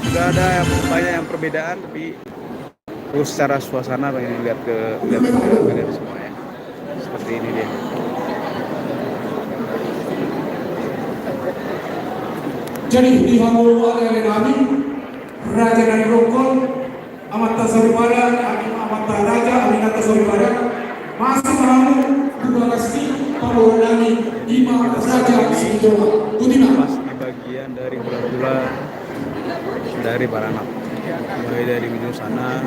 Sudah ada banyak yang perbedaan, tapi secara suasana pengen lihat ke kalian semua ya. Seperti ini dia. Jadi dihambur oleh kami Raja dari Rokol Amata Soribara, Amata Raja Aminata Soribara masih meramu dua kasih Paborani Ima Raja Sidoa Kutina. Pas di bagian dari hula-hula dari Baranap, mulai dari ujung sana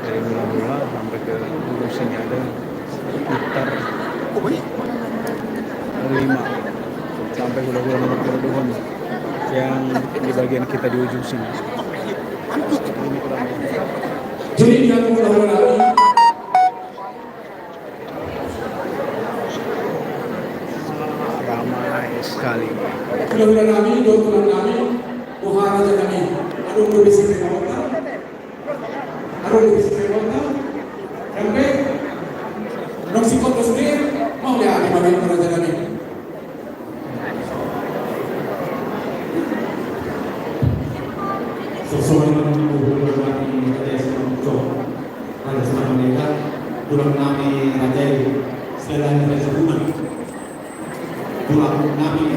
dari hula-hula sampai ke ujung sini ada sekitar 5 sampai hula-hula nomor 22 yang di bagian kita di ujung sini. Ini kurang lebih. Jadi dia hula-hula lagi. Ramai sekali. Hula-hula kami, dokter kami, Maharaja kami. Aduh berbisi kewota, sampai Nongsikot sendiri mau lihat di mana Maharaja kami. Sesuai dengan kami ada semacam ada semacam mereka pulang kami ada selain dari sebelumnya pulang kami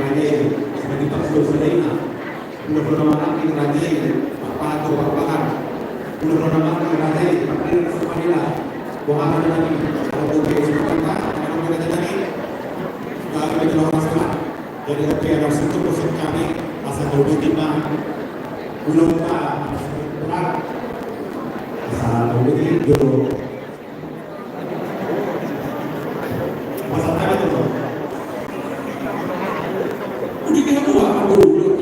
ada seperti pasal selainnya pulang kami ada apa atau apa pulang kami ada seperti semuanya bukan lagi kalau kita sebentar kalau kita jadi kami di luar sana jadi kita harus untuk kami asal berubah belum benar asal begitu pasal apa itu udah kita tua dulu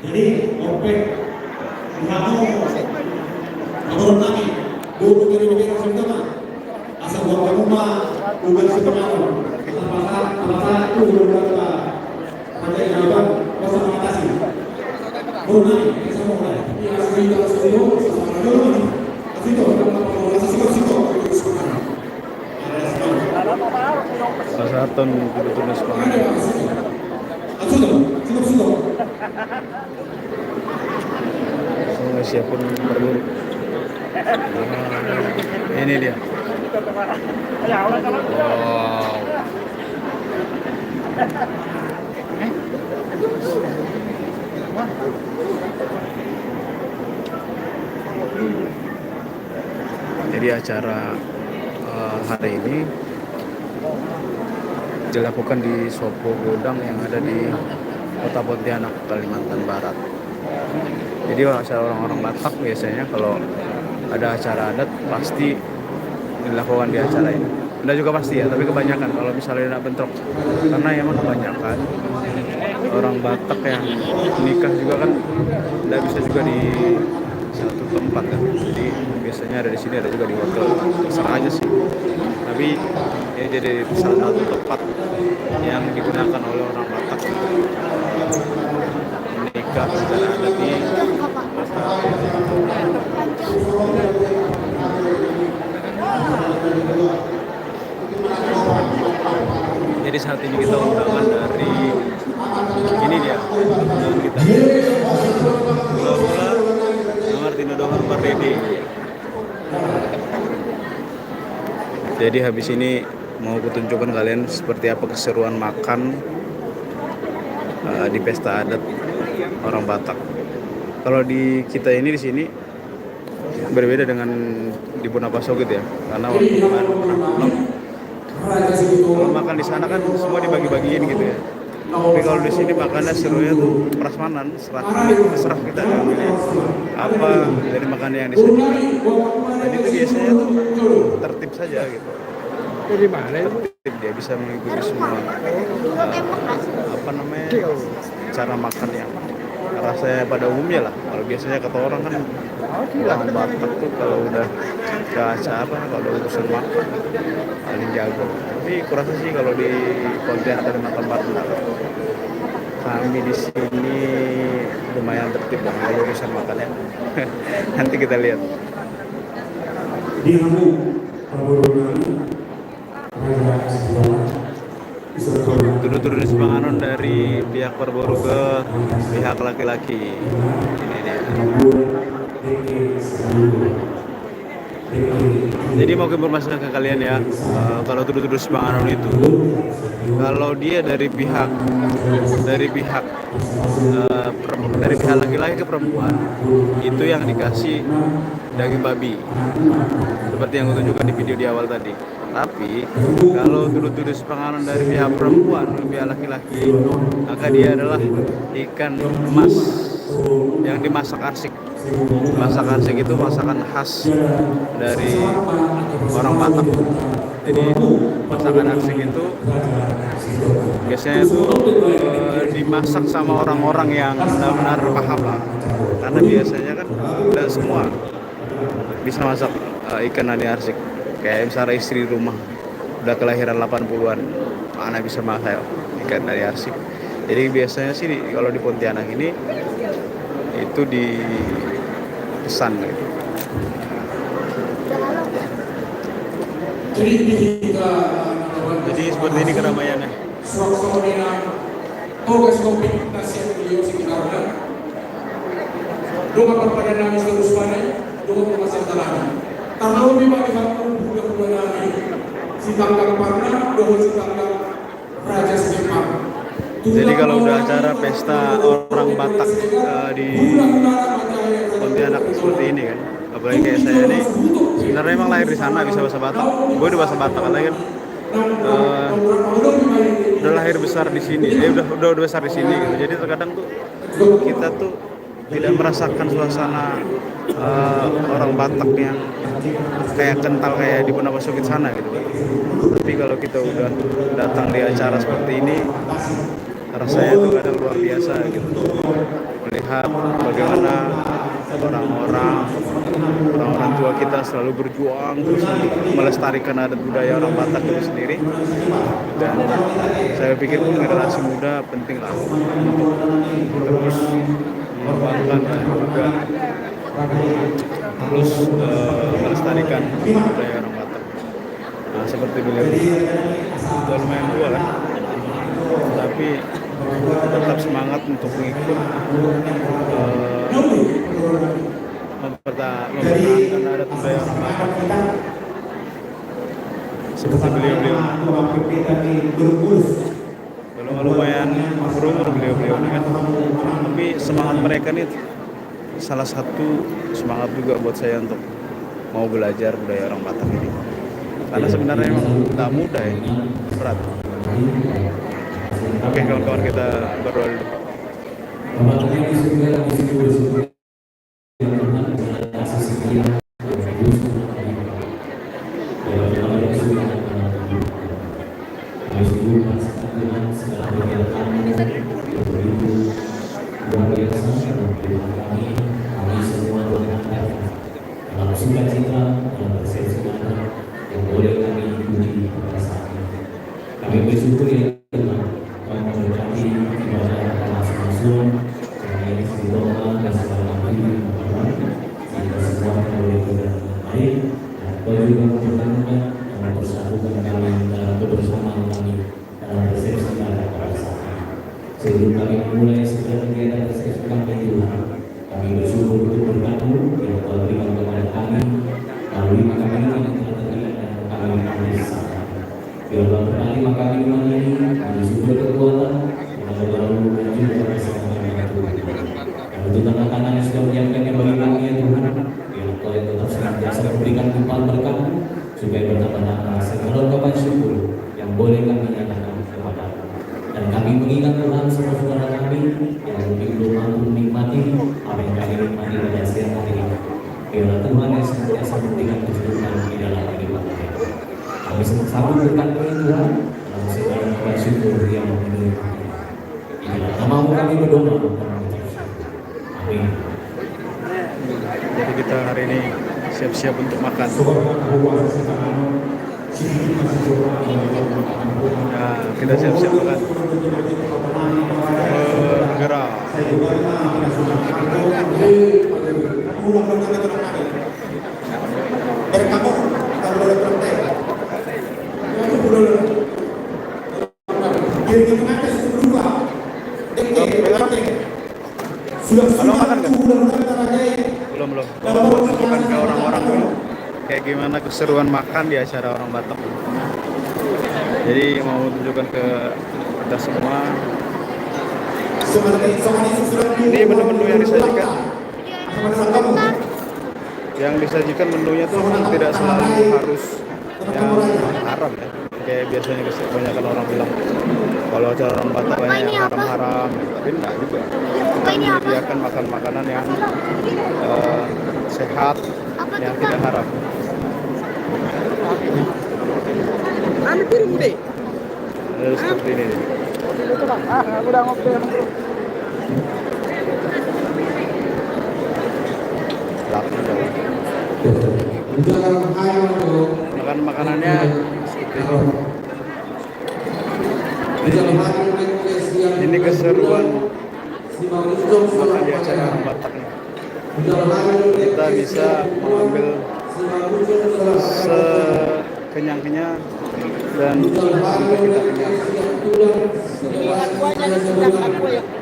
jadi opek kamu lagi dulu dari mobil sama asal buat kamu mah bukan sebenarnya pasal itu belum ada ada yang apa pasal mengatasi Bunai, bisa mulai. Ini asli dalam studio, sama dulu. Asito, Sasaton kebetulan sekolah. Asito. Semua siapun perlu. Ini dia. Wow. Jadi acara hari ini dilakukan di Sopo Godang yang ada di Kota Pontianak, Kalimantan Barat. Jadi acara orang-orang Batak biasanya kalau ada acara adat pasti dilakukan di acara ini. Tidak juga pasti ya, tapi kebanyakan kalau misalnya tidak bentrok, karena emang kebanyakan orang Batak yang nikah juga kan tidak bisa juga di satu tempat kan, jadi biasanya ada di sini, ada juga di hotel, terserah aja sih. Tapi ini jadi salah satu tempat yang digunakan oleh orang Batak menikah secara adati. Jadi saat ini kita undangan dari ini dia undangan kita Hula-hula Martino Dohor Pardede. Jadi habis ini mau kutunjukkan kalian seperti apa keseruan makan di pesta adat orang Batak. Kalau di kita ini di sini berbeda dengan di Bunapaso gitu ya, karena waktu kalau makan di sana kan semua dibagi-bagiin gitu ya. Tapi kalau di sini makannya serunya tuh prasmanan, serah kita yang milih apa dari makanan yang disajikan. Jadi itu biasanya tuh tertib saja gitu. Dari mana itu? Tertib, dia bisa mengikuti semua apa namanya cara makan yang rasanya pada umumnya lah. Kalau biasanya kata orang kan orang Batak tuh kalau udah ke acara, kalau urusan makan paling jago. Tapi kurasa sih kalau di Pontianak Kalimantan Barat kami di sini lumayan tertib lah kalau urusan makannya. Nanti kita lihat. Di Hamu, Prabowo Raja Sidoa tuduh-tuduh Sepanganon dari pihak perburu ke pihak laki-laki. Ini dia. Jadi mau informasikan ke kalian ya, kalau tuduh-tuduh Sepanganon itu, kalau dia dari pihak dari pihak laki-laki ke perempuan, itu yang dikasih daging babi, seperti yang aku tunjukkan di video di awal tadi. Tapi kalau tuduh-tuduh Sepanganon dari pihak perempuan ke pihak laki-laki, maka dia adalah ikan emas yang dimasak arsik. Masak arsik itu masakan khas dari orang Batak. Jadi masakan arsik itu biasanya itu dimasak sama orang-orang yang benar-benar paham lah. Karena biasanya kan tidak semua bisa masak ikan nadi arsik. Kayak misalnya istri rumah udah kelahiran 80-an, mana bisa masak ikan nadi arsik. Jadi biasanya sih kalau di Pontianak ini itu dipesan gitu. Jadi seperti ini keramaiannya. Tugas topik nasihat beliau sekitarnya. Doa kepada Nabi terus pandai, doa ke masa talana. Karena lebih banyak aku budak kepada Nabi. Si tanggal parna, doa si tanggal Raja Semarang. Jadi kalau udah acara pesta orang Batak di Pontianak seperti ini kan, apalagi kayak saya ini sebenarnya emang lahir di sana, bisa bahasa Batak. Gue udah bahasa Batak katanya kan. Udah lahir besar di sini, udah besar di sini gitu. Jadi terkadang tuh kita tuh tidak merasakan suasana orang Batak yang kayak kental kayak di Bonapasukit sana gitu. Tapi kalau kita udah datang di acara seperti ini, rasanya tuh kadang luar biasa gitu. Melihat bagaimana orang-orang tua kita selalu berjuang terus untuk melestarikan adat budaya orang Batak itu sendiri. Dan saya pikir generasi muda penting lah untuk terus mengembangkan dan juga terus melestarikan budaya orang Batak. Nah, seperti beliau sudah lumayan tua kan, tapi tetap semangat untuk mengikut mempertahankan adat budaya orang Batak. Seperti beliau-beliau lumayan berumur beliau-beliau ini kan, tapi semangat mereka nih salah satu semangat juga buat saya untuk mau belajar budaya orang Batak ini, karena sebenarnya emang tak mudah ya, berat. Oke kawan-kawan, kita berdoa dulu. Kami bersyukur ya Tuhan, kami memberkati ibadah masing-masing, kami berdoa dan selamat Tuhan, sehingga semua boleh berjalan dengan baik, dan kau juga mempertemukan dan mempersatukan kami dalam kebersamaan kami dalam resepsi pada saat ini. Sebelum kami memulai segala kegiatan resepsi kami Tuhan, kami bersyukur untuk berkat-Mu yang Kau berikan kepada kami melalui makan minuman yang telah terlihat dan kami bersama. Biarlah berkali maka minuman ini kami sumber kekuatan yang lalu dan juga bersama dengan Tuhan. Dan untuk tangan kanan yang sudah menyiapkannya bagi kami ya Tuhan, biarlah Kau yang tetap senantiasa memberikan limpahan berkat-Mu supaya bertambah-tambah segala kabar syukur yang boleh kami nyatakan kepada-Mu. Dan kami mengingat Tuhan semua saudara kami yang mungkin belum mampu menikmati apa yang kami nikmati pada siang hari ini. Biarlah Tuhan yang senantiasa memberikan kehidupan di dalam kehidupan kami. Kami sambut berkat Tuhan dalam segala kabar syukur yang memenuhi kami. Inilah nama-Mu kami berdoa dan mengucap syukur. Amin. Jadi kita hari ini siap-siap untuk makan. Nah, kita siap-siap makan. Bergerak. Dari kamu, kita boleh praktek. Kalau makan kan? Belum. Kalau mau tunjukkan ke orang-orang dulu kayak gimana keseruan makan di acara orang Batak. Jadi mau tunjukkan ke kita semua. Ini menu-menu yang disajikan. Yang disajikan menunya tuh tidak selalu harus yang haram ya. Kayak biasanya kebanyakan orang bilang kalau acara orang Batak banyak yang haram-haram, tapi enggak juga. Kita menyediakan makan-makanan yang sehat, yang tidak haram. Anu kirim deh. Seperti ini. Itu bang, aku udah ngobrol sama bro. Makan makanannya seperti ini. Ini keseruan makan di acara orang Batak. Kita bisa mengambil sekenyang-kenyang dan sampai kita kenyang.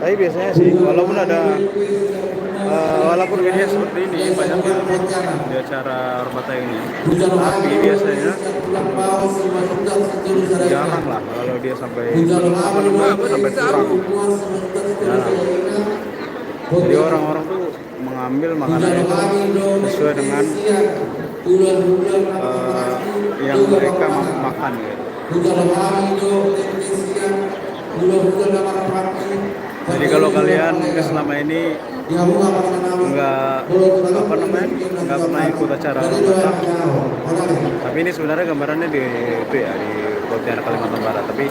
Tapi biasanya sih walaupun media seperti ini banyaknya di acara orang Batak ini, tapi biasanya jarang lah kalau dia sampai kurang. Jarang. Jadi orang-orang tuh mengambil makanan itu sesuai dengan yang mereka makan gitu. Jadi kalau kalian selama ini nggak pernah ikut acara orang Batak, tapi ini sebenarnya gambarannya di Pontianak Kalimantan Barat, tapi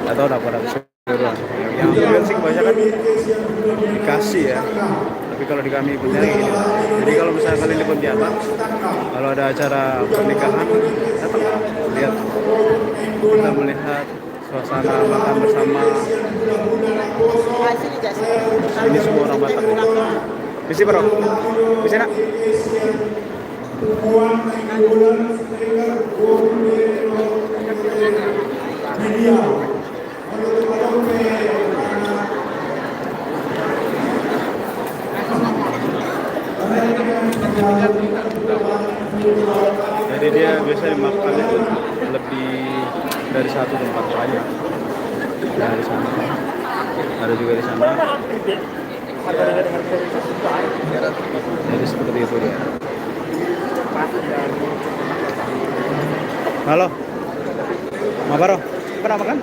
nggak tahu pada keseluruhan. Yang lihat sih kebanyakan dikasih ya, tapi kalau di kami punya gini. Jadi kalau misalnya kalian di Pontianak, kalau ada acara pernikahan, datanglah lihat, kita melihat suasana makan bersama. Ini semua orang Batak. Bisi bro, bisi nak. Jadi dia biasanya makan itu lebih dari satu tempat banyak. Dari sana, ada juga di sana. Jadi seperti itu ya. Halo, Mabaro, pernah makan?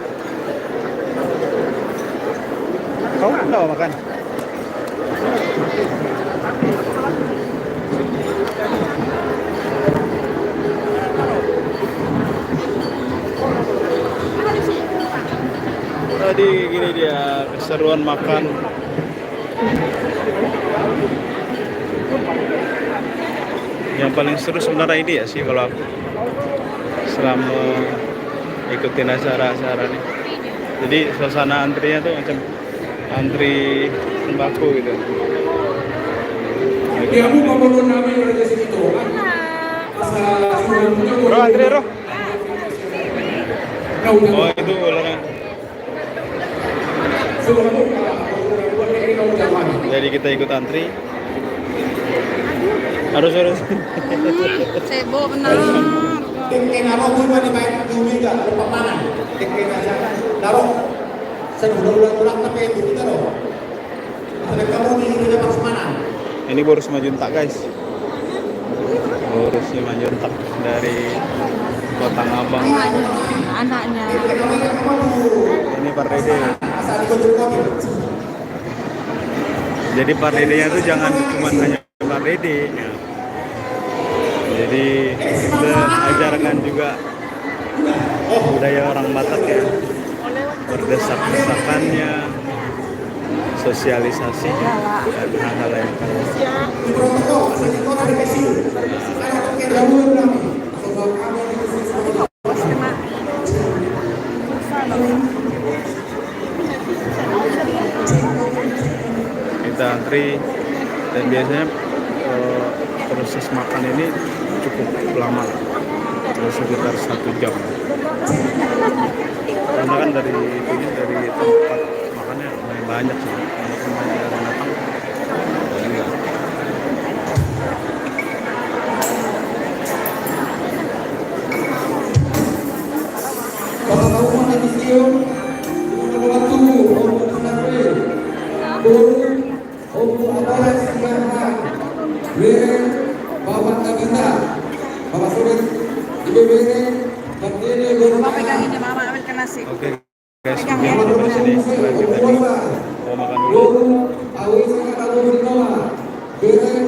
Kau enggak mau makan? Tadi gini dia keseruan makan. Yang paling seru sebenarnya ini ya sih kalau aku selama ikutin acara-acara ini. Jadi suasana antrinya tuh macam antri sembako gitu. Bro, antri bro. Oh itu olahraga. Jadi kita ikut antri. Harus. Sebo benar. Tingking apa pun di main Yumi enggak ada pemanan. Tingking aja. Taruh. Saya ulang tapi itu kita loh. Ada kamu ini dapat pemanan. Ini baru Simajuntak guys. Baru Simajuntak dari Kota Ngabang. Anaknya. Ini Pardede. Jadi Pardede-nya tuh jangan cuma hanya Pardede. Jadi kita ajarkan juga budaya orang Batak ya, berdesak-desakannya, sosialisasinya, dan hal-hal lain. Kita antri dan biasanya proses makan ini cukup lama, sekitar 1 jam. Karena kan dari tempat makannya lumayan banyak sih. semuanya datang. Iya. Para kaum netizen, waktu untuk menampil, turun untuk adalah siaran, beren, bapak kita, bapak sulit, ibu beren, berdiri Mama pegang ini, mama ambilkan nasi. Oke guys, Pegang mungkin ya. sampai sini. Kita mau makan dulu. Awi sangat agung di bawah, beren